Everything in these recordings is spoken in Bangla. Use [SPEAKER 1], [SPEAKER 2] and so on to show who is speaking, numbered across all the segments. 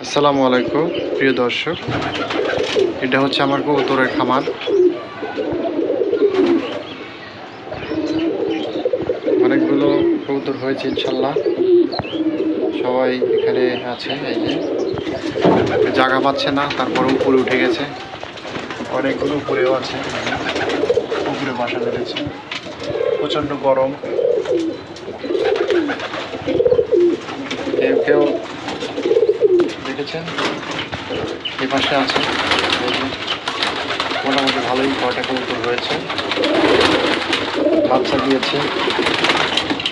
[SPEAKER 1] আসসালামু আলাইকুম প্রিয় দর্শক, এটা হচ্ছে আমার কবুতরের খামার। অনেকগুলো কবুতর হয়েছে ইনশাল্লাহ, সবাই এখানে আছে। এই যে জায়গা পাচ্ছে না, তারপর উপরে উঠে গেছে, অনেকগুলো উপরেও আছে, উপরে বাসা বেঁধেছে। প্রচণ্ড গরম, কেউ কেউ দেখেছেন এ পাশে আছে। মোটামুটি ভালোই কয়টা কবুতর রয়েছে, বাচ্চা দিয়েছে।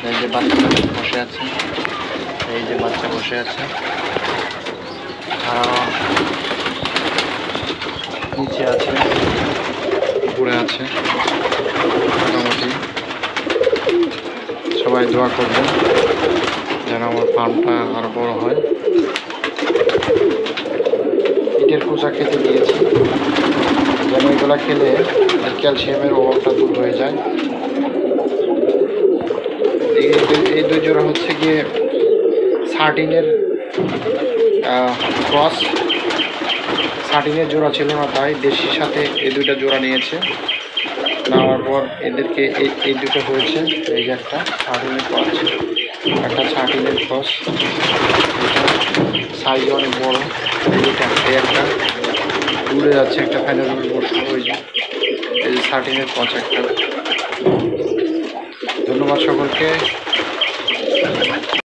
[SPEAKER 1] এই যে বাচ্চা বসে আছে, এই যে বাচ্চা বসে আছে, নিচে আছে, উপরে আছে। মোটামুটি সবাই দোয়া করবেন যেন আমার ফার্মটা আরো বড় হয়। ইটের কুচা খেতে দিয়েছি, যেন এগুলা খেলে ক্যালসিয়ামের অভাবটা দূর হয়ে যায়। এই দুই জোড়া হচ্ছে গিয়ে 13-এর ক্রস। 13-এর জোড়া ছিল না, তাই দেশির সাথে এই দুইটা জোড়া নিয়েছে। নেওয়ার পর এদেরকে এই দুটো হয়েছে। এই যে একটা 13-এর ক্রস, একটা 13-এর ক্রস, সাইজ অনেক বড়। এই একটা উড়ে যাচ্ছে, একটা ফ্যানের উপরে বসলো। ওই যে এই যে 13-এর ক্রস একটা। ধন্যবাদ সকলকে।